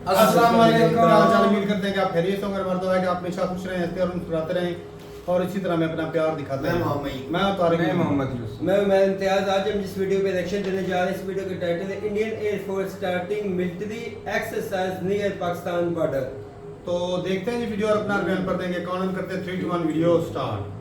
अस्सलाम वालेकुम। हाल उम्मीद करते हैं कि आप खैरियत होंगे। मर्द है कि आप हमेशा खुश रहें, हंसते और मुस्कुराते रहें और इसी तरह में अपना प्यार दिखाते हैं। मैं तारिक मोहम्मद यूसुफ। मैं इम्तियाज। आज हम जिस वीडियो पे रिएक्शन देने जा रहे हैं, इस वीडियो का टाइटल है Indian air force starting military exercise near Pakistan border. तो देखते हैं जी वीडियो और अपना बयान पर देंगे। कौन करते हैं 3 2 1 वीडियो स्टार्ट।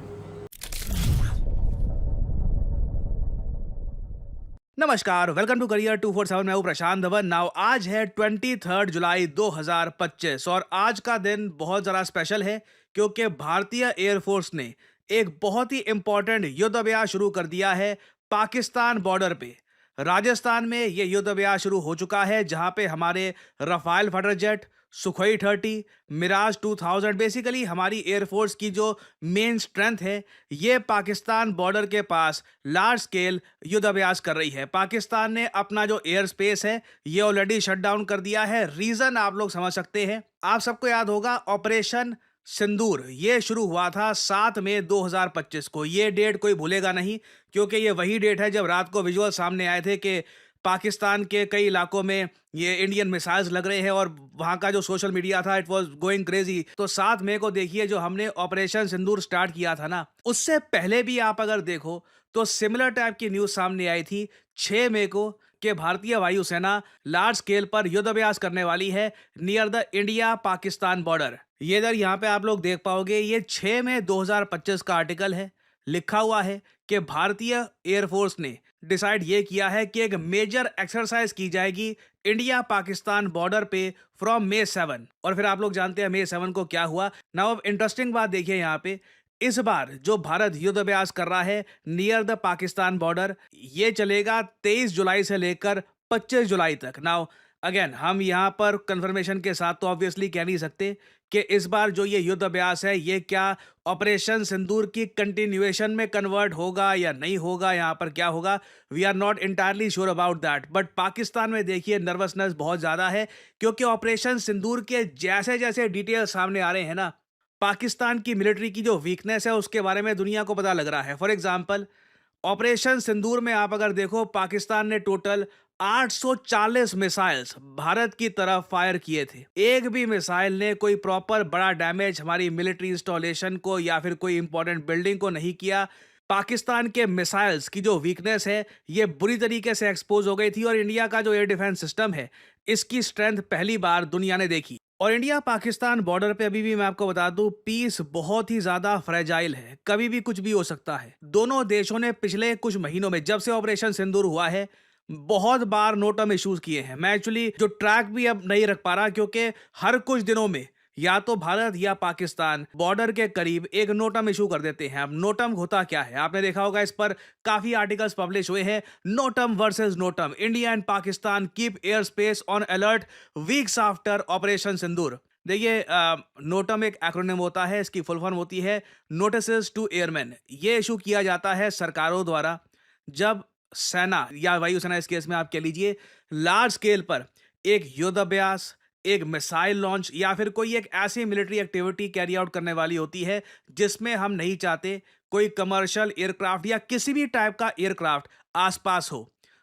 नमस्कार, वेलकम टू करियर 247। मैं हूं प्रशांत धवन। नाउ आज है 23 जुलाई 2025 और आज का दिन बहुत ज़रा स्पेशल है क्योंकि भारतीय एयरफोर्स ने एक बहुत ही इंपॉर्टेंट युद्ध अभ्यास शुरू कर दिया है पाकिस्तान बॉर्डर पे। राजस्थान में ये युद्ध अभ्यास शुरू हो चुका है जहां पे हमारे Rafale fighter jet, Sukhoi 30, Mirage 2000 basically हमारी एयरफोर्स की जो मेन स्ट्रेंथ है ये पाकिस्तान बॉर्डर के पास लार्ज स्केल युद्ध अभ्यास कर रही है। पाकिस्तान ने अपना जो एयर स्पेस है ये ऑलरेडी शट डाउन कर दिया है। रीजन आप लोग समझ सकते हैं। आप सबको याद होगा ऑपरेशन सिंदूर ये शुरू हुआ था 7 मई 2025 को। ये डेट कोई भूलेगा नहीं क्योंकि ये वही डेट है जब रात को विजुअल सामने आए थे कि पाकिस्तान के कई इलाकों में ये इंडियन मिसाइल्स लग रहे हैं और वहां का जो सोशल मीडिया था इट वाज गोइंग क्रेजी। तो 7 मई को देखिए जो हमने ऑपरेशन सिंदूर स्टार्ट किया था ना, उससे पहले भी आप अगर देखो तो सिमिलर टाइप की न्यूज सामने आई थी 6 मई को कि भारतीय वायुसेना लार्ज स्केल पर युद्ध अभ्यास करने वाली है near the India Pakistan border. ये इधर यहाँ पे आप लोग देख पाओगे, ये 6 मई 2025 का आर्टिकल है। लिखा हुआ है कि भारतीय एयरफोर्स ने डिसाइड ये किया है कि एक मेजर एक्सरसाइज की जाएगी इंडिया पाकिस्तान बॉर्डर पे फ्रॉम May 7। और फिर आप लोग जानते हैं May 7 को क्या हुआ। नाउ अब इंटरेस्टिंग बात देखिए यहाँ पे, इस बार जो भारत युद्ध अभ्यास कर रहा है नियर द पाकिस्तान बॉर्डर ये चलेगा 23 जुलाई से लेकर 25 जुलाई तक। नाउ अगेन हम यहाँ पर कंफर्मेशन के साथ तो ऑब्वियसली कह नहीं सकते कि इस बार जो ये युद्ध अभ्यास है ये क्या ऑपरेशन सिंदूर की कंटिन्यूएशन में कन्वर्ट होगा या नहीं होगा, यहाँ पर क्या होगा, we are not entirely sure about that. But Pakistan में देखिए नर्वसनेस बहुत ज़्यादा है क्योंकि ऑपरेशन सिंदूर के जैसे जैसे डिटेल सामने आ रहे हैं ना, पाकिस्तान की मिलिट्री की जो वीकनेस है उसके बारे में दुनिया को पता लग रहा है। फॉर एग्जाम्पल ऑपरेशन सिंदूर में आप अगर देखो पाकिस्तान ने टोटल 840 मिसाइल्स भारत की तरफ फायर किए थे। एक भी मिसाइल ने कोई प्रॉपर बड़ा डैमेज हमारी मिलिट्री इंस्टॉलेशन को या फिर कोई इंपॉर्टेंट बिल्डिंग को नहीं किया। पाकिस्तान के मिसाइल्स की जो वीकनेस है ये बुरी तरीके से एक्सपोज हो गई थी और इंडिया का जो एयर डिफेंस सिस्टम है इसकी स्ट्रेंथ पहली बार दुनिया ने देखी। और इंडिया पाकिस्तान बॉर्डर पे अभी भी मैं आपको बता दूं पीस बहुत ही ज्यादा फ्रेजाइल है, कभी भी कुछ भी हो सकता है। दोनों देशों ने पिछले कुछ महीनों में जब से ऑपरेशन सिंदूर हुआ है बहुत बार नो टर्म इश्यूज किए हैं। मैं एक्चुअली जो ट्रैक भी अब नहीं रख पा रहा क्योंकि हर कुछ दिनों में या तो भारत या पाकिस्तान बॉर्डर के करीब एक नोटम इशू कर देते हैं। अब नोटम होता क्या है आपने देखा होगा, इस पर काफी आर्टिकल्स पब्लिश हुए हैं। NOTAM versus NOTAM, India and Pakistan keep air space on alert weeks after operation Sindoor. देखिए नोटम एक एक्रोनिम होता है, इसकी फुल फॉर्म होती है नोटिसेस टू एयरमैन। ये इशू किया जाता है सरकारों द्वारा जब सेना या वायुसेना इस केस में आप कह लीजिए लार्ज स्केल पर एक युद्ध अभ्यास, एक मिसाइल लॉन्च या फिर कोई एक ऐसी मिलिट्री एक्टिविटी कैरी आउट करने वाली होती है जिसमें हम नहीं चाहते कोई कमर्शियल एयरक्राफ्ट या किसी भी टाइप का एयरक्राफ्ट आसपास हो।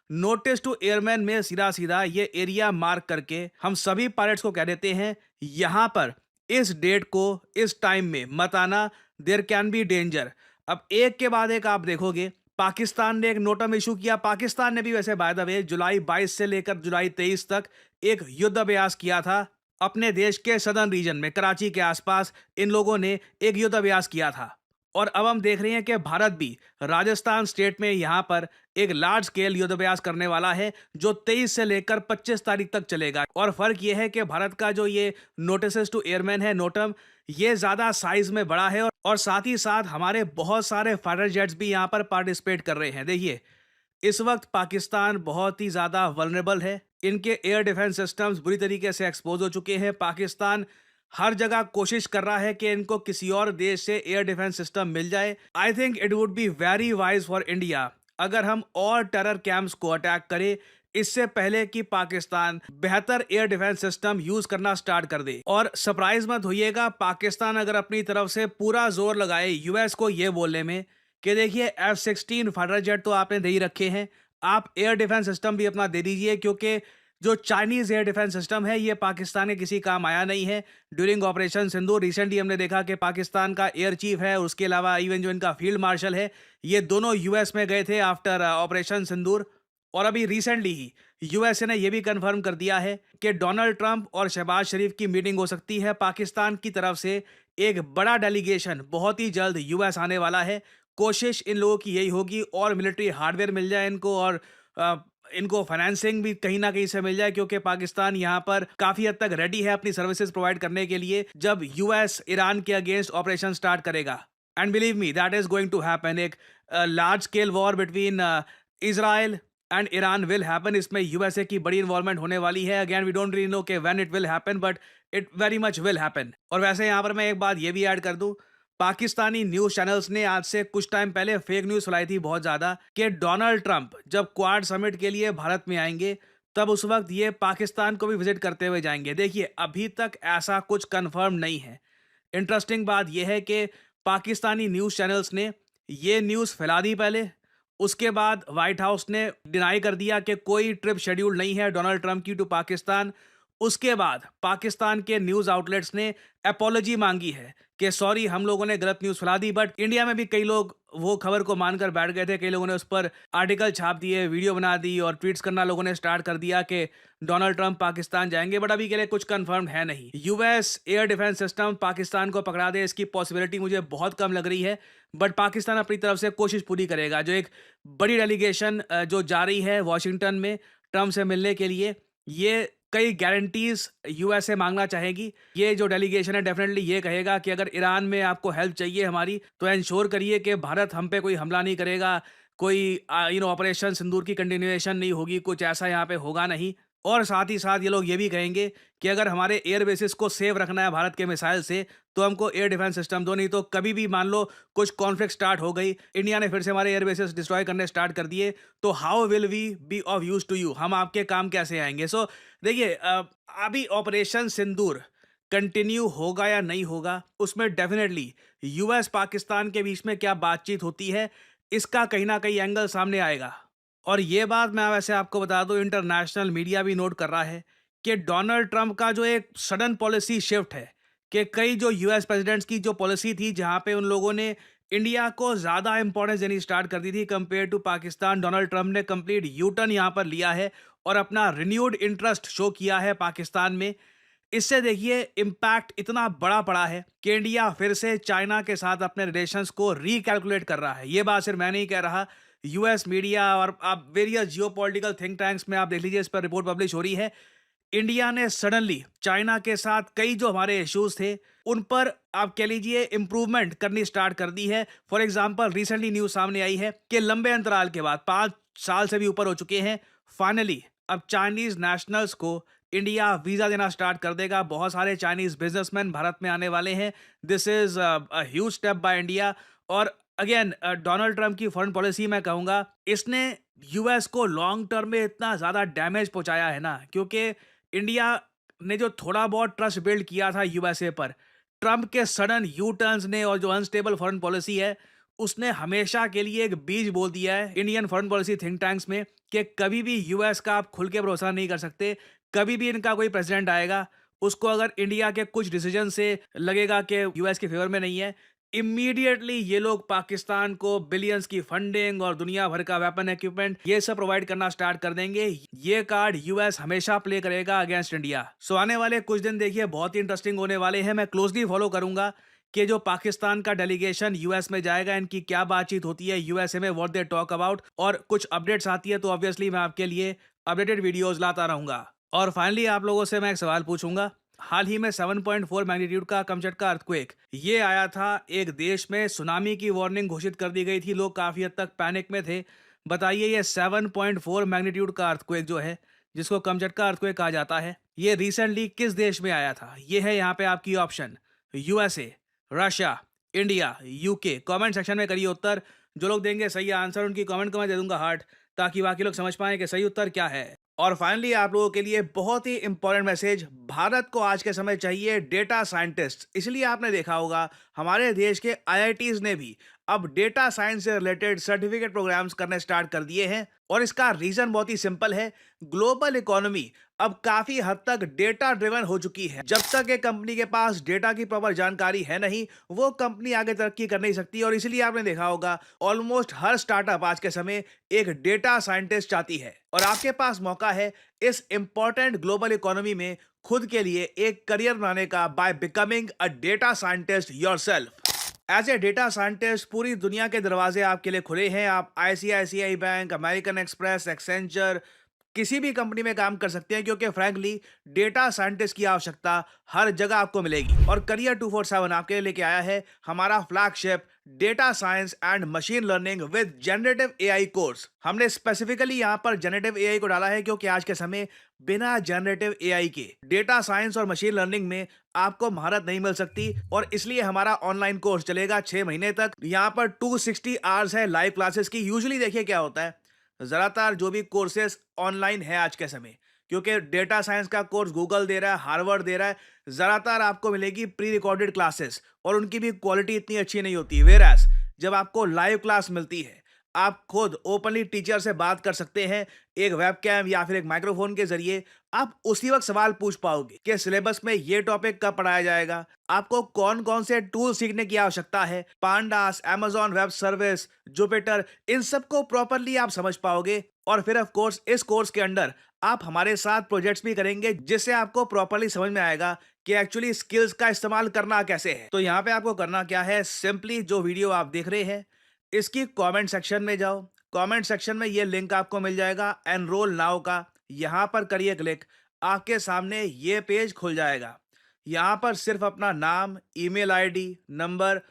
नोटिस टू एयरमैन में सीधा सीधा ये एरिया मार्क करके हम सभी पायलट्स को कह देते हैं यहां पर इस डेट को इस टाइम में मत आना, देयर कैन बी डेंजर। अब एक के बाद एक आप देखोगे पाकिस्तान ने एक नोटम इशू किया। पाकिस्तान ने भी वैसे बाय द वे जुलाई 22 से लेकर जुलाई 23 तक एक युद्ध अभ्यास किया था अपने देश के सदर्न रीजन में, कराची के आसपास इन लोगों ने एक युद्ध अभ्यास किया था। और अब हम देख रहे हैं कि भारत भी राजस्थान स्टेट में यहाँ पर एक लार्ज स्केल युद्ध अभ्यास करने वाला है जो 23 से लेकर 25 तारीख तक चलेगा। और फर्क ये है कि भारत का जो ये नोटिसेस टू एयरमैन है नोटम, ये ज्यादा साइज में बड़ा है और साथ ही साथ हमारे बहुत सारे फाइटर जेट्स भी यहाँ पर पार्टिसिपेट कर रहे हैं। देखिए इस वक्त पाकिस्तान बहुत ही ज्यादा वल्नरेबल है, इनके एयर डिफेंस सिस्टम्स बुरी तरीके से एक्सपोज हो चुके हैं। पाकिस्तान हर जगह कोशिश कर रहा है कि इनको किसी और देश से एयर डिफेंस सिस्टम मिल जाए। I think it would be very wise for India अगर हम और टेरर कैंप्स को अटैक करें इससे पहले कि पाकिस्तान बेहतर एयर डिफेंस सिस्टम यूज करना स्टार्ट कर दे। और सरप्राइज मत होइएगा पाकिस्तान अगर अपनी तरफ से पूरा जोर लगाए यूएस को ये बोलने में कि देखिए F-16 फाइटर जेट तो आपने दे ही रखे हैं, आप एयर डिफेंस सिस्टम भी अपना दे दीजिए क्योंकि जो चाइनीज एयर डिफेंस सिस्टम है ये पाकिस्तान के किसी काम आया नहीं है ड्यूरिंग ऑपरेशन सिंदूर। रिसेंटली हमने देखा कि पाकिस्तान का एयर चीफ है, उसके अलावा इवन जो इनका फील्ड मार्शल है, ये दोनों यूएस में गए थे आफ्टर ऑपरेशन सिंदूर। और अभी रिसेंटली ही यूएसए ने यह भी कंफर्म कर दिया है कि डोनाल्ड ट्रंप और शहबाज शरीफ की मीटिंग हो सकती है। पाकिस्तान की तरफ से एक बड़ा डेलीगेशन बहुत ही जल्द यूएस आने वाला है। कोशिश इन लोगों की यही होगी और मिलिट्री हार्डवेयर मिल जाए इनको, और इनको फाइनेंसिंग भी कहीं ना कहीं से मिल जाए, क्योंकि पाकिस्तान यहाँ पर काफी हद तक रेडी है अपनी सर्विसेज प्रोवाइड करने के लिए जब यूएस ईरान के अगेंस्ट ऑपरेशन स्टार्ट करेगा। And believe me that is going to happen. एक large scale war between Israel and Iran will happen. इसमें यूएसए की बड़ी इन्वॉल्वमेंट होने वाली है। Again we don't really know कि when it will happen, but it very much will happen. और वैसे यहाँ पर मैं एक बात ये भी ऐड कर दूं, पाकिस्तानी न्यूज चैनल्स ने आज से कुछ टाइम पहले फेक न्यूज फैलाई थी बहुत ज्यादा कि डोनाल्ड ट्रंप जब क्वाड समिट के लिए भारत में आएंगे तब उस वक्त ये पाकिस्तान को भी विजिट करते हुए जाएंगे। देखिए अभी तक ऐसा कुछ कंफर्म नहीं है। इंटरेस्टिंग बात यह है कि पाकिस्तानी न्यूज चैनल्स ने ये न्यूज फैला दी पहले, उसके बाद व्हाइट हाउस ने डिनाई कर दिया कि कोई ट्रिप शेड्यूल नहीं है डोनाल्ड ट्रंप की टू पाकिस्तान। उसके बाद पाकिस्तान के न्यूज आउटलेट्स ने अपॉलॉजी मांगी है कि सॉरी हम लोगों ने गलत न्यूज फैला दी। बट इंडिया में भी कई लोग वो खबर को मानकर बैठ गए थे। कई लोगों ने उस पर आर्टिकल छाप दिए, वीडियो बना दी और ट्वीट्स करना लोगों ने स्टार्ट कर दिया कि डोनाल्ड ट्रंप पाकिस्तान जाएंगे। बट अभी के लिए कुछ कंफर्म है नहीं। US air defence system Pakistan को पकड़ा दे इसकी पॉसिबिलिटी मुझे बहुत कम लग रही है। बट पाकिस्तान अपनी तरफ से कोशिश पूरी करेगा। जो एक बड़ी डेलीगेशन जो जा रही है वॉशिंगटन में ट्रंप से मिलने के लिए, ये कई गारंटीज यूएसए मांगना चाहेगी। ये जो डेलीगेशन है डेफिनेटली ये कहेगा कि अगर ईरान में आपको हेल्प चाहिए हमारी तो इंश्योर करिए कि भारत हम पे कोई हमला नहीं करेगा, कोई ऑपरेशन सिंदूर की कंटिन्यूएशन नहीं होगी, कुछ ऐसा यहाँ पे होगा नहीं। और साथ ही साथ ये लोग ये भी कहेंगे कि अगर हमारे एयर बेसिस को सेव रखना है भारत के मिसाइल से तो हमको एयर डिफेंस सिस्टम दो, नहीं तो कभी भी मान लो कुछ कॉन्फ्लिक्ट स्टार्ट हो गई, इंडिया ने फिर से हमारे एयर बेसिस डिस्ट्रॉय करने स्टार्ट कर दिए, तो how will we be of use to you, हम आपके काम कैसे आएंगे। सो देखिए अभी ऑपरेशन सिंदूर कंटिन्यू होगा या नहीं होगा, उसमें डेफिनेटली यूएस पाकिस्तान के बीच में क्या बातचीत होती है इसका कहीं ना कहीं एंगल सामने आएगा। और ये बात मैं वैसे आपको बता दूं, इंटरनेशनल मीडिया भी नोट कर रहा है कि डोनाल्ड ट्रंप का जो एक सडन पॉलिसी शिफ्ट है कि कई जो यूएस प्रेसिडेंट्स की जो पॉलिसी थी जहां पे उन लोगों ने इंडिया को ज़्यादा इंपॉर्टेंस देनी स्टार्ट कर दी थी compare to Pakistan, Donald Trump ने कंप्लीट यू टर्न यहाँ पर लिया है और अपना रिन्यूड इंटरेस्ट शो किया है पाकिस्तान में। इससे देखिए इम्पैक्ट इतना बड़ा पड़ा है कि इंडिया फिर से चाइना के साथ अपने रिलेशंस को रिकैलकुलेट कर रहा है। ये बात सिर्फ मैं नहीं कह रहा, यूएस मीडिया और आप वेरियस जियोपॉलिटिकल थिंक टैंक्स में आप देख लीजिए, इस पर रिपोर्ट पब्लिश हो रही है। इंडिया ने सडनली चाइना के साथ कई जो हमारे इश्यूज थे उन पर आप कह लीजिए इंप्रूवमेंट करनी स्टार्ट कर दी है। फॉर एग्जांपल रिसेंटली न्यूज सामने आई है कि लंबे अंतराल के बाद 5 साल से भी ऊपर हो चुके हैं, फाइनली अब चाइनीज नेशनल्स को इंडिया वीजा देना स्टार्ट कर देगा। बहुत सारे चाइनीज बिजनेसमैन भारत में आने वाले हैं। This is a huge step by India. और अगेन डोनाल्ड ट्रंप की फॉरेन पॉलिसी मैं कहूंगा इसने यूएस को लॉन्ग टर्म में इतना ज्यादा डैमेज पहुंचाया है ना, क्योंकि इंडिया ने जो थोड़ा बहुत ट्रस्ट बिल्ड किया था यूएसए पर, ट्रंप के सडन यू टर्न्स ने और जो अनस्टेबल फॉरेन पॉलिसी है उसने हमेशा के लिए एक बीज बोल दिया है Indian foreign policy think tanks में कि कभी भी यूएस का आप खुल के भरोसा नहीं कर सकते। कभी भी इनका कोई प्रेसिडेंट आएगा, उसको अगर इंडिया के कुछ डिसीजन से लगेगा कि यूएस के फेवर में नहीं है, इमीडिएटली ये लोग पाकिस्तान को बिलियंस की फंडिंग और दुनिया भर का वेपन इक्विपमेंट ये सब प्रोवाइड करना स्टार्ट कर देंगे। ये कार्ड यूएस हमेशा प्ले करेगा अगेंस्ट इंडिया। सो आने वाले कुछ दिन देखिए बहुत ही इंटरेस्टिंग होने वाले हैं। मैं क्लोजली फॉलो करूंगा कि जो पाकिस्तान का डेलीगेशन यूएस में जाएगा इनकी क्या बातचीत होती है यूएसए में, व्हाट दे टॉक अबाउट, और कुछ अपडेट्स आती है तो ऑब्वियसली मैं आपके लिए अपडेटेड वीडियोज लाता रहूंगा। और फाइनली आप लोगों से मैं एक सवाल पूछूंगा, हाल ही में 7.4 मैग्नीट्यूड का कमचटका अर्थक्वेक ये आया था, एक देश में सुनामी की वार्निंग घोषित कर दी गई थी, लोग काफी हद तक पैनिक में थे। बताइए ये 7.4 मैग्नीट्यूड का अर्थक्वेक जो है जिसको कमचटका अर्थक्वेक कहा जाता है, ये रिसेंटली किस देश में आया था? ये है यहाँ पे आपकी option, USA, Russia, India, UK. Comment section में करिए उत्तर। जो लोग देंगे सही आंसर उनकी कमेंट को मैं दे दूंगा हार्ट, ताकि बाकी लोग समझ पाएं कि सही उत्तर क्या है। और फाइनली आप लोगों के लिए बहुत ही इंपॉर्टेंट मैसेज, भारत को आज के समय चाहिए डेटा साइंटिस्ट। इसलिए आपने देखा होगा हमारे देश के आईआईटीज ने भी अब डेटा साइंस से रिलेटेड सर्टिफिकेट प्रोग्राम्स करने स्टार्ट कर दिए हैं। और इसका रीजन बहुत ही सिंपल है, ग्लोबल इकोनॉमी अब काफी हद तक डेटा ड्रिवन हो चुकी है। जब तक एक कंपनी के पास डेटा की प्रॉपर जानकारी है नहीं, वो कंपनी आगे तरक्की कर नहीं सकती। और इसलिए आपने देखा होगा ऑलमोस्ट हर स्टार्टअप आज के समय एक डेटा साइंटिस्ट चाहती है। और आपके पास मौका है इस इंपॉर्टेंट ग्लोबल इकोनॉमी में खुद के लिए एक करियर बनाने का by becoming a data scientist yourself. As a data scientist पूरी दुनिया के दरवाजे आपके लिए खुले हैं। आप ICICI bank, American express, Accenture, किसी भी कंपनी में काम कर सकते हैं, क्योंकि फ्रैंकली डेटा साइंटिस्ट की आवश्यकता हर जगह आपको मिलेगी। और करियर 247 आपके लिए लेके आया है हमारा flagship data science and machine learning with generative AI course. हमने स्पेसिफिकली यहाँ पर जनरेटिव AI को डाला है क्योंकि आज के समय बिना जनरेटिव AI के डेटा साइंस और मशीन लर्निंग में आपको महारत नहीं मिल सकती। और इसलिए हमारा ऑनलाइन कोर्स चलेगा 6 महीने तक। यहाँ पर 260 आवर्स है लाइव क्लासेस की। यूजुअली देखिए क्या होता है, ज़्यादातर जो भी कोर्सेस ऑनलाइन है आज के समय, क्योंकि डेटा साइंस का कोर्स गूगल दे रहा है, हार्वर्ड दे रहा है, ज़्यादातर आपको मिलेगी प्री रिकॉर्डेड क्लासेस और उनकी भी क्वालिटी इतनी अच्छी नहीं होती। वेयरएज़ जब आपको लाइव क्लास मिलती है, आप खुद ओपनली टीचर से बात कर सकते हैं, एक वेबकैम या फिर एक माइक्रोफोन के जरिए आप उसी वक्त सवाल पूछ पाओगे कि सिलेबस में ये टॉपिक कब पढ़ाया जाएगा, आपको कौन कौन से टूल सीखने की आवश्यकता है, pandas, Amazon web service, Jupiter, इन सबको प्रॉपरली आप समझ पाओगे। और फिर ऑफ कोर्स इस कोर्स के अंदर आप हमारे साथ प्रोजेक्ट्स भी करेंगे, जिससे आपको प्रॉपरली समझ में आएगा कि एक्चुअली स्किल्स का इस्तेमाल करना कैसे है। तो यहाँ पे आपको करना क्या है, सिंपली जो वीडियो आप देख रहे हैं इसकी कमेंट सेक्शन में जाओ। कमेंट सेक्शन में ये लिंक आपको मिल जाएगा एनरोल नाउ का, यहाँ पर करिए क्लिक, आपके सामने ये पेज खुल जाएगा। यहाँ पर सिर्फ अपना नाम, ईमेल ID, नंबर,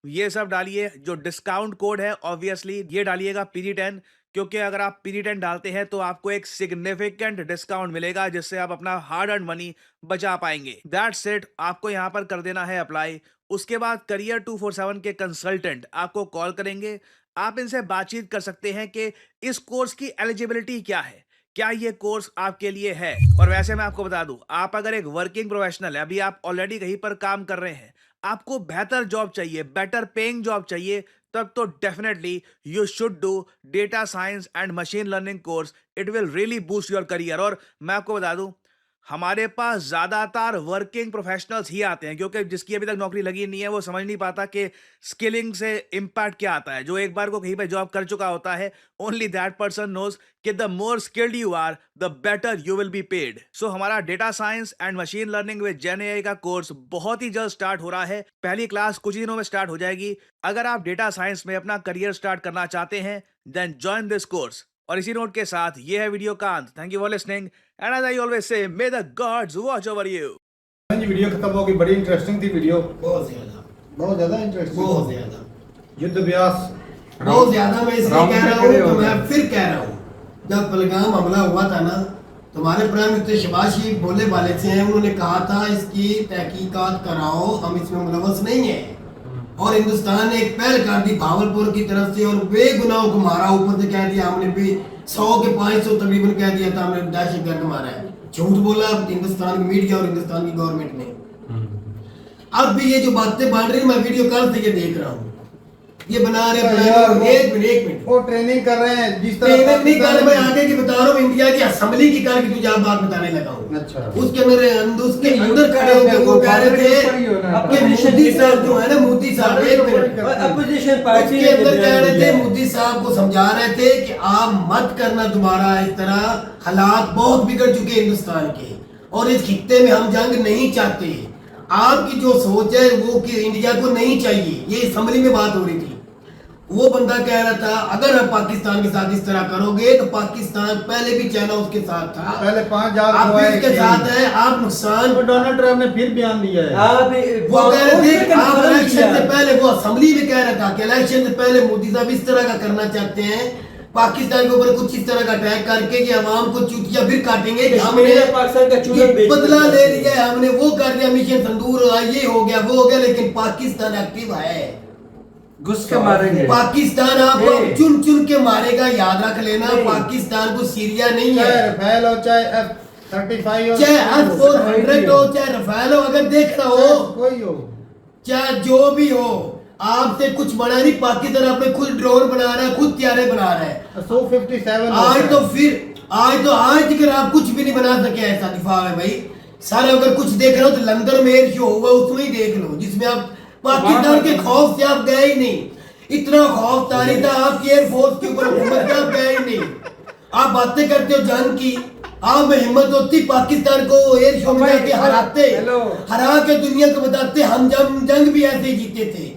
ये सब डालिए। जो डिस्काउंट कोड है ऑब्वियसली ये डालिएगा PD10, क्योंकि अगर आप PD10 डालते हैं तो आपको एक सिग्निफिकेंट डिस्काउंट मिलेगा, जिससे आप अपना हार्ड अर्न मनी बचा पाएंगे। दैट्स इट, आपको यहाँ पर कर देना है अप्लाई। उसके बाद करियर 247 के कंसल्टेंट आपको कॉल करेंगे। आप इनसे बातचीत कर सकते हैं कि इस कोर्स की एलिजिबिलिटी क्या है, क्या ये कोर्स आपके लिए है। और वैसे मैं आपको बता दूं, आप अगर एक वर्किंग प्रोफेशनल है, अभी आप ऑलरेडी कहीं पर काम कर रहे हैं, आपको बेहतर जॉब चाहिए, बेटर पेइंग जॉब चाहिए, तब तो definitely you should do data science and machine learning course. It will really boost your career. और मैं आपको बता दूं, हमारे पास ज्यादातर वर्किंग प्रोफेशनल्स ही आते हैं, क्योंकि जिसकी अभी तक नौकरी लगी नहीं है वो समझ नहीं पाता कि स्किलिंग से इम्पैक्ट क्या आता है। जो एक बार को कहीं पे जॉब कर चुका होता है, ओनली दैट पर्सन नोज कि the more skilled you are the better you will be paid. So हमारा data science and machine learning with gen AI का कोर्स बहुत ही जल्द स्टार्ट हो रहा है। पहली क्लास कुछ ही दिनों में स्टार्ट हो जाएगी। अगर आप डेटा साइंस में अपना करियर स्टार्ट करना चाहते हैं, देन ज्वाइन दिस कोर्स। और इसी नोट के साथ ये है वीडियो का अंत। Thank you for listening and as I always say, may the gods watch over you. जी वीडियो खत्म होगी, बड़ी इंटरेस्टिंग थी वीडियो, बहुत ज्यादा इंटरेस्टिंग, बहुत ज्यादा युद्ध अभ्यास बहुत ज्यादा। मैं इसलिए कह रहा हूँ तो मैं फिर कह रहा हूँ, जब पहलगाम हमला हुआ था ना, तो हमारे प्राइम मिनिस्टर शहबाज शरीफ बोले वाले से हैं, उन्होंने कहा था इसकी तहकीकात कराओ, हम इसमें मुलवस नहीं है। और हिंदुस्तान ने एक पहल कर दी भावलपुर की तरफ से, और बेगुनाहों को मारा। ऊपर से कह दिया हमने भी 100 के 500 तकरीबन कह दिया था हमने दहशतगर्द मारा है। झूठ बोला हिंदुस्तान की मीडिया और हिंदुस्तान की गवर्नमेंट ने। अब भी ये जो बातें बन रही, मैं वीडियो कल से ये देख रहा हूँ, ये बना रहे एक मिनट वो ट्रेनिंग कर रहे हैं, जिस तरह ट्रेनिंग नहीं कर, मैं आगे की बता रहा हूँ, इंडिया की असेंबली की कर तुझे आप बात बताने लगा हूँ। अच्छा, उसके अंदर खड़े होकर वो कह रहे थे कि मोदी साहब जो है ना, मोदी साहब एक मिनट, अपोजिशन पार्टी उसके अंदर कह रहे थे, मोदी साहब को समझा रहे थे कि आप मत करना दोबारा इस तरह, हालात बहुत बिगड़ चुके हिंदुस्तान के, और इस खित्ते में हम जंग नहीं चाहते। आपकी जो सोच है वो कि इंडिया को नहीं चाहिए, ये असेंबली में बात हो रही थी। वो बंदा कह रहा था अगर आप पाकिस्तान के साथ इस तरह करोगे तो पाकिस्तान पहले भी चाइना उसके साथ था, पहले 5000 आप भी उसके साथ है, आप नुकसान। तो डोनाल्ड ट्रम्प ने फिर बयान दिया है, वो कह रहे थे आप इलेक्शन से पहले, वो असेंबली में कह रहा था कि इलेक्शन से पहले मोदी साहब इस तरह का करना चाहते हैं, पाकिस्तान के ऊपर कुछ इस तरह का अटैक करके कि अवाम को चूतिया फिर काटेंगे कि हमने पाकिस्तान का बदला ले लिया है, हमने वो कर दिया, मिशन संदूर ये हो गया वो हो गया। लेकिन पाकिस्तान एक्टिव है, घुस के मारेंगे पाकिस्तान, आपको चुन चुन के मारेगा, याद रख लेना। पाकिस्तान को सीरिया नहीं है, चाहे रफेल हो, चाहे F-35 हो, चाहे F-400 हो, चाहे रफेल हो, अगर देख रहा हो कोई हो, चाहे जो भी हो, आपसे कुछ बना नहीं, पाकिस्तान अपने खुद ड्रोन बना रहा है, खुद त्यारे बना रहा है। Su-57 आज तक आप कुछ भी नहीं बना सके ऐसा दिफा है भाई। सारे अगर कुछ देख रहे हो तो लंदन में एयर शो हुआ, उसमें ही देख लो, जिसमें आप पाकिस्तान के खौफ से आप गए ही नहीं। इतना खौफ तारी था आपकी एयरफोर्स के ऊपर हुकूमत के, आप गए ही नहीं। आप बातें करते हो जंग की, आप में हिम्मत होती पाकिस्तान को एयर शो में जाके हराते, हरा के दुनिया को बताते हम जंग भी ऐसे ही जीते थे।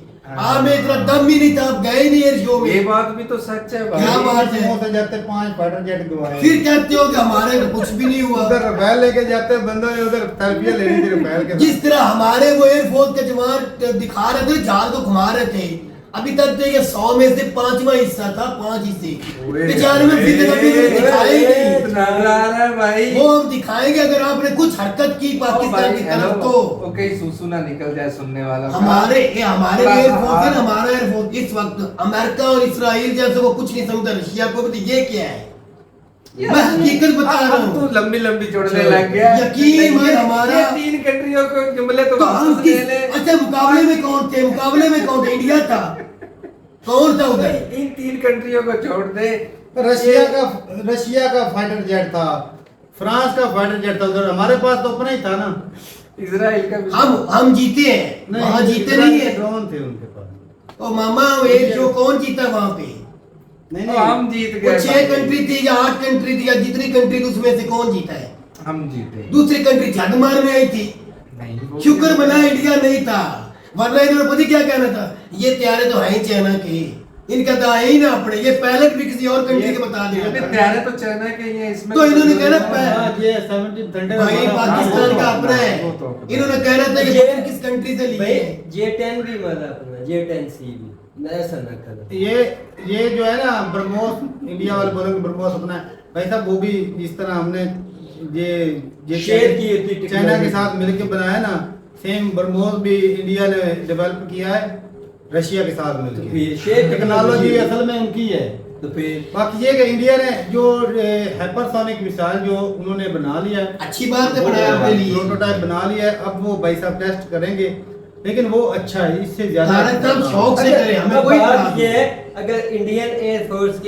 आप में इतना दम ही नहीं था, आप गए नहीं एयर शो में। ये बात भी तो सच है भाई। क्या बात है? से जाते 5 फाइटर जेट गवाए। फिर कहते हो कि हमारे कुछ भी नहीं हुआ। उधर रफेल लेके जाते बंदों ने, उधर सेल्फियां ले रही थी रफेल के। जिस तरह हमारे वो एयरफोर्स के जवान दिखा रहे थे, जहाज को घुमा रहे थे, अभी तक तो ये 100 में से 5वां हिस्सा था, 5 हिस्से। 95 फीसद अभी तो दिखाए ही नहीं। भाई वो हम दिखाएंगे अगर आपने कुछ हरकत की पाकिस्तान की तरफ तो। ओके, सुसु ना निकल जाए सुनने वाला। हमारे एयरफोर्स है, हमारा एयरफोर्स इस वक्त अमेरिका और इसराइल जैसे वो कुछ नहीं समझता, रशिया को भी ये क्या है, मैं हकीकत बता रहा हूँ। तू लंबी जोड़ने लग गया। यकीन मार हमारा 3 कंट्रियों को जुमले तो हम वापस किस ले ले। अच्छा मुकाबले में कौन थे? मुकाबले में कौन थे? इंडिया था। कौन था उधर? इन 3 कंट्रियों को छोड़ दे। रशिया का फाइटर जेट था, फ्रांस का फाइटर जेट था, उधर हमारे पास तो अपना ही था ना। इजराइल का भी हम जीते हैं, वहाँ जीते नहीं है। ड्रोन थे उनके पास। ओ मामा एयर शो कौन जीता वहाँ पे? नहीं तो हम जीत वो गए। 6 कंट्री थी या 8 कंट्री थी या जितनी कंट्री थी उसमें से कौन जीता है? हम जीते। दूसरी कंट्री झक मार में आई थी। नहीं, वो शुक्र मना इंडिया नहीं था, वरना इन्होंने पता क्या कहना था, ये त्यारे तो है ही चाइना के, इनका तो है ही ना अपने, ये पहले भी किसी और कंट्री के बता ये दिया। त्यारे तो चाइना के ही हैं, इसमें तो इन्होंने कहना ये 70 थंडर भाई पाकिस्तान का अपना है। इन्होंने कहना था कि पता किस कंट्री से लिए भाई है। J10 भी मजा अपना, J10C भी मैं ऐसा ना करो। ये जो है ना ब्रह्मोस, इंडिया वाले बोलेंगे ब्रह्मोस अपना है भाई साहब, वो भी जिस तरह हमने ये शेयर की होती है चाइना के साथ मिलकर बनाया ना, सेम ब्रह्मोस भी इंडिया ने डेवलप किया है रशिया के साथ तो मिलकर। फिर शेयर टेक्नोलॉजी असल में उनकी है। तो फिर बाकी ये कि इंडिया ने जो हाइपरसोनिक मिसाइल जो उन्होंने बना लिया है, अच्छी बात है बनाया अपने लिए। प्रोटोटाइप बना लिया है, अब वो भाई साहब टेस्ट करेंगे, लेकिन वो अच्छा है, इससे ज्यादा भारत हम शौक से करें, हमें अब कोई बात इतराज ये नहीं। है, अगर इंडियन एयरफोर्स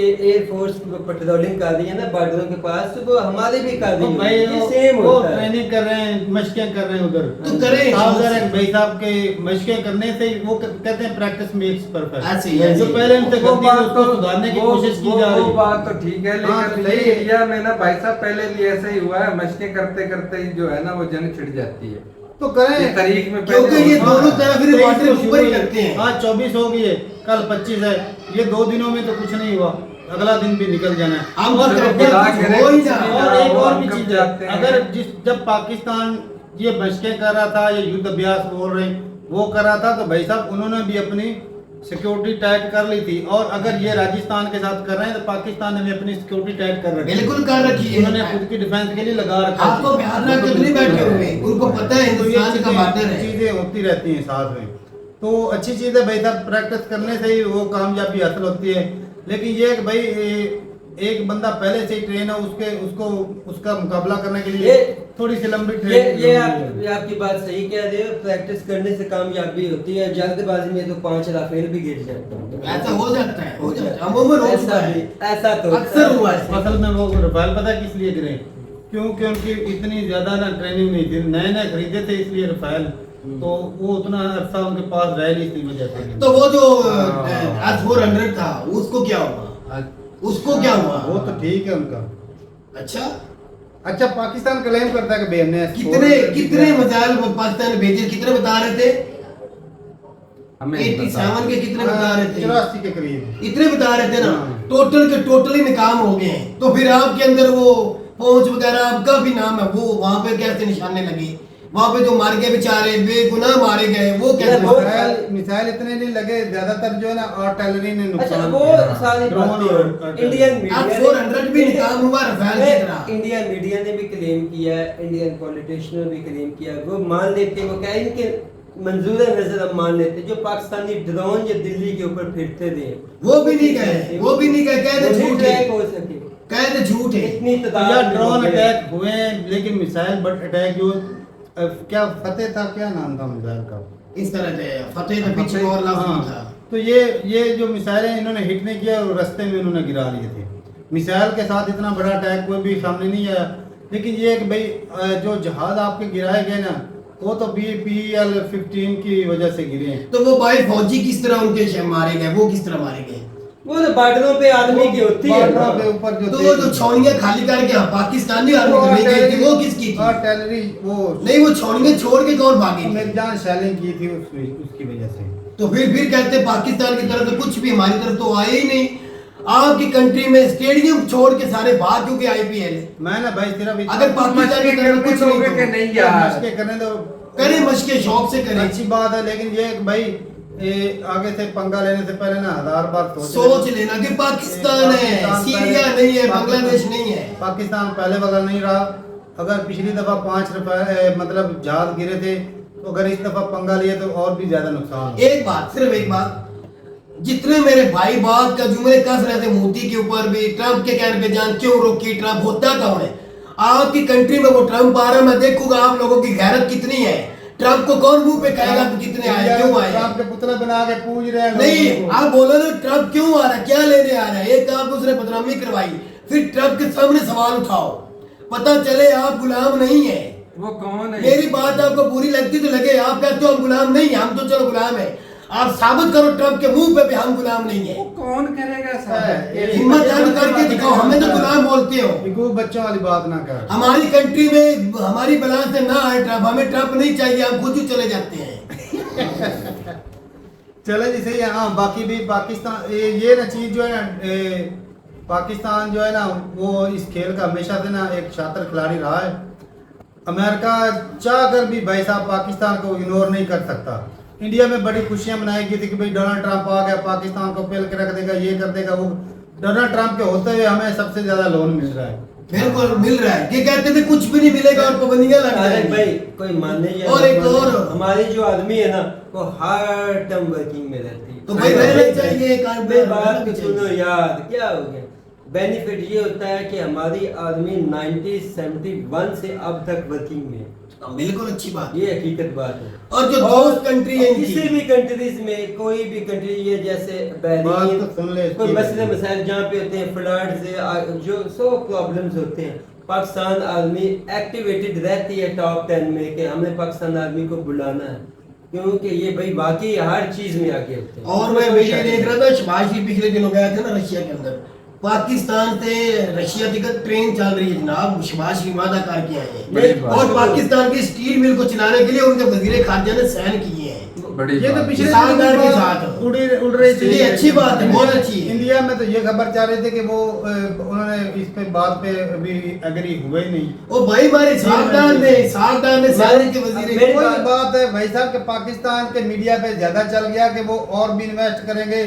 पेट्रोलिंग कर रही है ना बॉर्डरों के पास, तो वो हमारे भी कर तो रही भाई है, ये सेम वो होता है। ट्रेनिंग कर रहे हैं, मशकें कर रहे हैं उधर। तो करें, उधर है भाई साहब के मशकें करने से वो कहते हैं प्रैक्टिस मेक्स परफेक्ट। ऐसे ही, ऐसे जो ही। पहले उनसे वो गलती है बात उसको तो सुधारने की वो- कोशिश की वो- जा रही वो है। बात तो ठीक है, हाँ, लेकिन तो ये सही है। इंडिया में ना भाई साहब पहले भी ऐसा ही हुआ है, मशकें करते करते ही जो है ना वो जंग छिड़ जाती है। तो करें, ये तारीख में क्योंकि पहले ये होता दोनों है। तरफ फिर वाटर ऊपर ही करते हैं। आज 24 हो गई है, कल 25 है, ये 2 दिनों में तो कुछ नहीं हुआ, अगला दिन भी निकल जाना है। हम और तो जब- खुदा करे हो ही कुछ ना। भी और ना एक हो, और हम भी कब चीज जाते है, हैं। अगर जब पाकिस्तान ये मशकें कर रहा था, ये युद्ध अभ्यास बोल रहे हैं, वो कर रहा था, तो भाई साहब उन्होंने भी अपनी सिक्योरिटी टाइट कर ली थी। और अगर ये राजस्थान के साथ कर रहे हैं तो पाकिस्तान ने भी अपनी सिक्योरिटी टाइट कर रखी है। बिल्कुल कर रखी है। उन्होंने खुद की डिफेंस के लिए लगा रखा है। आपको बिहार में कितने बैठे हुए, उनको पता है तो ये हिंदुस्तान का बॉर्डर है। चीजें होती रहती हैं साथ में, तो अच्छी चीज है भाई साहब, प्रैक्टिस करने से ही वो कामयाबी हासिल होती है। लेकिन ये है कि भाई एक बंदा पहले से ही ट्रेन है, उसका मुकाबला करने के लिए थोड़ी सी लंबी ये ट्रेनिंग। ये आपकी बात सही कह रहे हो, प्रैक्टिस करने से कामयाबी होती है, जल्दबाजी में तो 5 राफेल भी गिर जाते हैं। ऐसा हो जाता है, हो जाता है, अमूमन हो चुका है, ऐसा तो अक्सर हुआ है। असल में वो रफाल पता किस लिए गिरे, क्योंकि उनकी इतनी ज्यादा ना ट्रेनिंग नहीं थी, नए नए खरीदे थे इसलिए रफाल, तो वो उतना अरसा उनके पास रह नहीं थी वजह से। तो वो जो S-400 था उसको क्या हुआ, उसको क्या हुआ? वो तो ठीक है उनका। अच्छा पाकिस्तान क्लेम करता है कि भाई हमने कितने मिसाइल पाकिस्तान ने भेजे, कितने बता रहे थे? हमें नहीं पता। 87 के कितने बता रहे थे? 84 के करीब। इतने बता रहे थे ना, हाँ। टोटल के टोटल ही नाकाम हो गए हैं। तो फिर आपके अंदर वो पहुंच वगैरह आपका भी नाम है, वो वहां पे कैसे निशाने लगे? वहां पे जो मार गए बेचारे बेगुनाह मारे गए, वो कैसे? मिसाइल इतने नहीं लगे, ज्यादातर जो है ना आर्टिलरी ने अच्छा नुकसान वो किया। सारी ड्रोन बातें और इंडियन मीडिया S-400 भी निकाम हुआ रफाल की तरह। इंडियन मीडिया ने भी क्लेम किया है, इंडियन पॉलिटिशियन भी क्लेम किया, वो मान लेते हैं, वो कह रहे हैं कि मंजूर नजर हम मान लेते, जो पाकिस्तानी ड्रोन जो दिल्ली के ऊपर फिरते थे वो भी नहीं गए, वो भी नहीं गए, कह दे झूठ है, हो सके, कह दे झूठ है। इतनी तादाद यार में ड्रोन हो गए। अटैक हुए हैं, लेकिन मिसाइल बट अटैक जो क्या फतेह था, क्या नाम था मिसाइल का, इस तरह से फतेह तो पीछे और लफ्ज भी था। तो ये जो मिसाइलें इन्होंने हिट नहीं किया और रास्ते में इन्होंने गिरा लिए थे। मिसाइल के साथ इतना बड़ा अटैक कोई भी सामने नहीं आया, लेकिन ये कि भाई जो जहाज आपके गिराए गए ना, वो तो BPL-15 की वजह से गिरे हैं। तो वो भाई फौजी किस तरह उनके मारे गए, वो किस तरह मारे गए? वो तो बॉर्डरों पे आदमी की होती है। बॉर्डरों पे ऊपर तो वो जो छावनियां खाली करके पाकिस्तानी आर्मी को ले गई थी, वो किसकी थी? आर्टिलरी वो नहीं, वो छावनियां छोड़ के कौन भागी? मेरी जान शेलिंग की थी उसकी वजह से। तो फिर कहते पाकिस्तान की तरफ से कुछ भी हमारी तरफ तो आए ही नहीं। आपकी कंट्री में स्टेडियम छोड़ के सारे भाग क्योंकि IPL है। मैं ना भाई सिर्फ अगर पाकिस्तान की तरफ कुछ नहीं के तो नहीं यार मशके करने दो, करें मशके शौक से करें, अच्छी बात है, लेकिन ये कि भाई आगे से पंगा लेने से पहले ना 1000 बार सोच लेना कि पाकिस्तान है, सीरिया नहीं है, बांग्लादेश नहीं है। पाकिस्तान पहले वाला नहीं रहा। अगर पिछली दफा 5 रुपए मतलब जहाज गिरे थे, तो अगर इस दफा पंगा लिए तो और भी ज्यादा नुकसान। एक बात, सिर्फ एक बात, जितने मेरे भाई बात का जुमले कस रहे थे मोदी के ऊपर भी, ट्रम्प के कहने पे जान क्यों रोकी, ट्रम्प होता कौन है? आपकी कंट्री में वो ट्रम्प आ रहा है, मैं देखूंगा आप लोगों की गैरत कितनी है। ट्रम्प को कौन मुंह पे कहेगा कि कितने आए, क्यों आए? ट्रम्प के पुतले बना के पूज रहे हैं नहीं, लोगों को। आप बोलो ना ट्रम्प क्यों आ रहा है, क्या लेने आ रहा है? एक आप उसने बदनामी करवाई, फिर ट्रम्प के सामने सवाल उठाओ, पता चले आप गुलाम नहीं है। वो कौन है? मेरी बात आपको बुरी लगती तो लगे, आप कहते हो हम गुलाम नहीं है, हम तो चलो गुलाम है। आप साबित करो ट्रम्प के मुंह पे भी हम गुलाम नहीं है। वो कौन करेगा साहब? हिम्मत दर्द करके दिखाओ, हमें तो गुलाम बोलते हो। बिल्कुल बच्चों वाली बात ना कर। हमारी कंट्री में हमारी बलान से ना आए ट्रम्प, हमें ट्रम्प नहीं चाहिए, हम खुद ही चले जाते हैं। चले जी सही है। हाँ, बाकी भी पाकिस्तान ये ना चीज जो है ना, पाकिस्तान जो है ना वो इस खेल का हमेशा से ना एक शातिर खिलाड़ी रहा है। अमेरिका चाह कर भी भाई साहब पाकिस्तान को इग्नोर नहीं कर सकता। इंडिया में बड़ी खुशियां मनाई गई थी कि भाई डोनाल्ड ट्रंप आ गया, पाकिस्तान को पेल के रख देगा, ये कर देगा वो। डोनाल्ड ट्रंप के होते हुए हमें सबसे ज्यादा लोन मिल रहा है। बिल्कुल मिल रहा है। ये कहते थे कुछ भी नहीं मिलेगा और पाबंदियां लग तारिक भाई जाएंगी। कोई मानने या और ना एक माने, और- हमारी जो आदमी है ना वो हर टाइम वर्किंग में रहती है। तो भाई रहना चाहिए, काम मेरी करना बात को चाहिए। सुनो यार, क्या हो गया? बेनिफिट ये होता है कि हमारी आदमी 1971 से अब तक वर्किंग में है। बिल्कुल अच्छी बात है। ये हकीकत बात है। और जो दोस्त कंट्री है इनकी, किसी भी कंट्रीज में कोई भी कंट्री ये जैसे बात तो सुन ले कोई इसकी। मसले मसाइल जहाँ पे होते हैं, फ्लड जो सो प्रॉब्लम्स होते हैं, पाकिस्तान आर्मी एक्टिवेटेड रहती है टॉप 10 में कि हमने पाकिस्तान आर्मी को बुलाना है, क्योंकि ये भाई वाकई हर चीज में आगे होते हैं। और मैं वीडियो देख रहा था, शहबाज शरीफ पिछले दिनों गया था ना रशिया के अंदर, पाकिस्तान से रशिया तक ट्रेन चल रही है जनाब, शहबाज शरीफ वादा करके आए बड़ी हैं। बात। और पाकिस्तान की स्टील मिल को चलाने के लिए उनके वजीर खारजा ने साइन किए हैं। बड़ी ये तो बात। पिछले किसानदार के दिनों साथ उड़ रही थी। ये अच्छी बात है, बहुत अच्छी है। इंडिया में तो ये खबर चाह रहे थे कि वो उन्होंने इस पे बात पे अभी एग्री हुए ही नहीं। ओ भाई हमारे सावधान ने साइन के वजीर मेरी कोई बात- बात है भाई साहब कि पाकिस्तान के मीडिया पे ज्यादा चल गया कि वो और भी इन्वेस्ट करेंगे,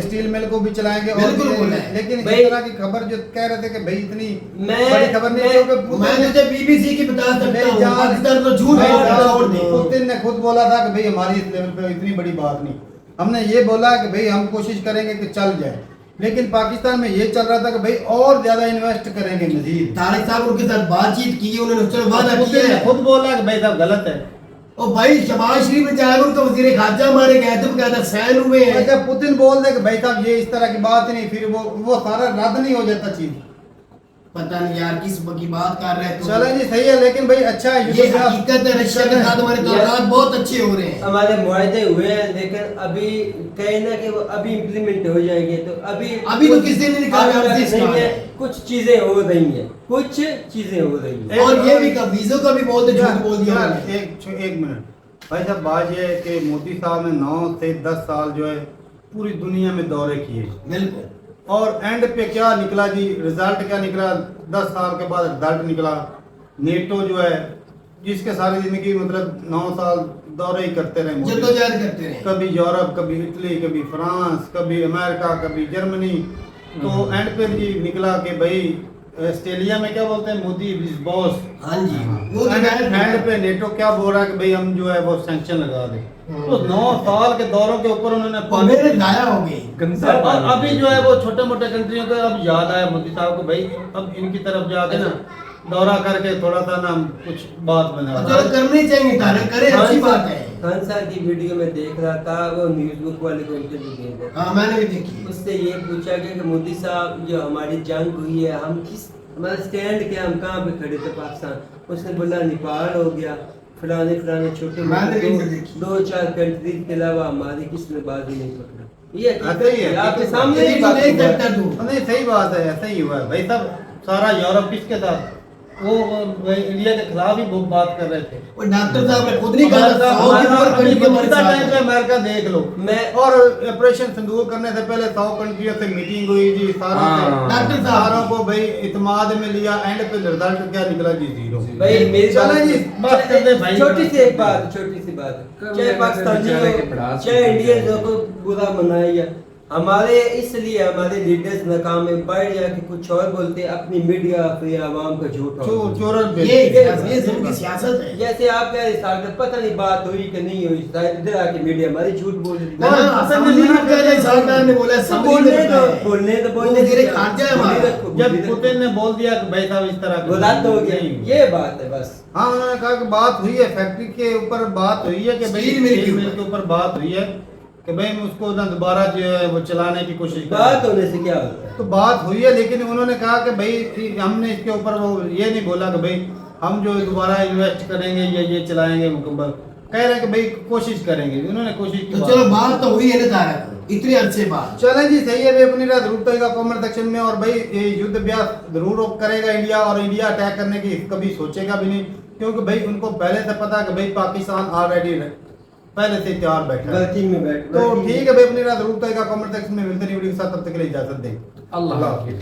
स्टील मिल को भी चलाएंगे और बिल्कुल भी- बोला है। लेकिन इस भाई- तरह की खबर जो कह रहे थे कि भाई इतनी मैं- बड़ी खबर नहीं, मैं- क्योंकि मैं पुतिन तुझे बीबीसी की बता सकता मेरी हूँ, जान- पाकिस्तान को झूठ भाई बोलना साहब, छोड़ दे। पुतिन ने खुद बोला था कि भाई हमारी इस लेवल पे इतनी बड़ी बात नहीं। हमने ये बोला कि भाई हम कोशिश करेंगे कि चल जाए, लेकिन पाकिस्तान में ये चल रहा था कि भाई और ज्यादा इन्वेस्ट करेंगे मजीद। तारिक साहब उनके साथ बातचीत की, उन्होंने चलो वादा किया पुतिन ने है। खुद बोला कि भाई साहब गलत है। ओ भाई शहबाज शरीफ में जाकर उनका वजीर खारजा मारे गए थे, कहता साइन हुए और हैं। जब पुतिन बोल दे कि भाई साहब ये इस तरह की बात ही नहीं, फिर वो सारा रद्द नहीं हो जाता चीज। पता नहीं यार किस की बात कर रहे हैं तुम। चले जी सही है, लेकिन भाई अच्छा है ये हकीकत है, रशिया के साथ हमारे ताल्लुकात बहुत अच्छे हो रहे हैं। हमारे मुआहदे हुए हैं, लेकिन अभी कहे ना कि वो अभी इम्प्लीमेंट हो जाएंगे, तो अभी तो किसी ने निकाला, अभी अभी तक नहीं निकाला है। है। कुछ चीजें हो रही हैं, कुछ चीजें हो रही हैं। और ये भी वीजों का भी बहुत झूठ बोल दिया यार, उन्होंने। एक मिनट भाई साहब, बात ये है कि मोदी साहब ने 9 से 10 साल जो है पूरी दुनिया में दौरे किए, बिल्कुल। और एंड पे क्या निकला जी, रिजल्ट क्या निकला? 10 साल के बाद रिजल्ट निकला नेटो जो है, जिसके सारी जिंदगी मतलब 9 साल दौरे ही करते रहे मोदी। जद्दोजहद करते रहे। कभी यूरोप, कभी इटली, कभी फ्रांस, कभी अमेरिका, कभी जर्मनी। तो एंड पे जी निकला कि भाई ऑस्ट्रेलिया में क्या बोलते हैं, मोदी इज बॉस। हाँ जी, वो तो एंड पे नेटो क्या बोल रहा है कि भाई हम जो है वो सैंक्शन लगा दें। तो 9 साल के दौरों के ऊपर उन्होंने मेरे गाया हो गई। गंदा अब पानी। अभी जो है वो छोटे मोटे कंट्रियों को अब याद आया मोदी साहब को, भाई अब इनकी तरफ जाके ना दौरा करके थोड़ा सा ना कुछ बात बना। चलो करनी चाहिए, तारे करे, अच्छी बात है। खान साहब की वीडियो में देख रहा था, वो न्यूज़ बुक वाले को इंटरव्यू दे रहे थे। हाँ मैंने भी देखी। उससे ये पूछा गया कि मोदी साहब जो हमारी जंग हुई है, हम किस हमारा स्टैंड क्या, हम कहाँ पे खड़े थे पाकिस्तान। उसने बोला नेपाल हो गया, फलाने फलाने छोटे मैंने भी मोटे देखी। 2-4 कंट्रीज के अलावा हमारी किसने बाजी नहीं पकड़ा। ये ऐसे ही है, आपके बिल्कुल। सामने ही ये बात नहीं हुआ है। करता तू। नहीं सही बात है, ऐसा ही हुआ है भाई साहब। सारा यूरोप किसके साथ वो इंडिया के खिलाफ ही वो बात कर रहे थे। वो डॉक्टर साहब ने खुद नहीं कहा था, 100 की ऊपर कंट्री के हमारे साथ टाइम पे है। अमेरिका देख लो, मैं- और ऑपरेशन सिंदूर करने से पहले 100 कंट्रियों से मीटिंग हुई जी, सारों से हाँ। डॉक्टर सारों साहब को भाई इतमाद में लिया, एंड पे रिजल्ट क्या निकला जी, 0। भाई मेरी चलें जी, बात करते हैं भाई। छोटी सी एक बात, छोटी सी बात, कब चाहे मैंने पाकिस्तानी बेचारे के हो पड़ास चाहे में इंडियन को बुरा मनाए, या हमारे इसलिए हमारे लीडर्स नाकाम है, बाहर जाके कुछ और बोलते हैं, अपनी मीडिया फिर आवाम का झूठ और चोरन ये सिर्फ की सियासत है। जैसे आप कह रहे साहब, पता नहीं बात हुई कि नहीं हुई, शायद इधर आके मीडिया हमारी झूठ बोल रही ना, है। ना, असम्बली में कह रहे साहब ने बोला, असम्बली में बोलने दो, बताया है। बोलने तो वो बोलने वजीर खारजा है हमारा। जब पुतिन ने बोल दिया कि भाई साहब इस तरह वो रद्द हो गया, नहीं। ये बात है बस। हाँ, उन्होंने कहा कि बात हुई है, फैक्ट्री के ऊपर बात हुई है कि भाई स्टील मिल के स्टील मिल ऊपर। के ऊपर बात हुई है कि भाई उसको ना दोबारा जो है वो चलाने की कोशिश करें। बात होने से क्या होता है। तो बात हुई है, लेकिन उन्होंने कहा कि भाई हमने इसके ऊपर वो ये नहीं बोला कि भाई हम जो दोबारा इन्वेस्ट करेंगे या ये चलाएंगे मुकम्मल, कह रहे हैं कि भाई कोशिश करेंगे। उन्होंने कोशिश की। तो चलो बात तो हुई है ना तारक, इतने अरसे बाद। चलें जी, सही है भाई, अपनी रात जरूर करेगा कमेंट सेक्शन में। और भाई ये युद्ध अभ्यास जरूर करेगा इंडिया, और इंडिया अटैक करने की कभी सोचेगा भी नहीं, क्योंकि भाई उनको पहले से पता है कि भाई पाकिस्तान ऑलरेडी पहले से तैयार बैठा है। गलती में बैठ तो ठीक है भाई, अपनी रात जरूर करेगा कमेंट सेक्शन में। मिलते नहीं वीडियो के साथ, तब तक के लिए इजाजत दें। अल्लाह हाफिज़।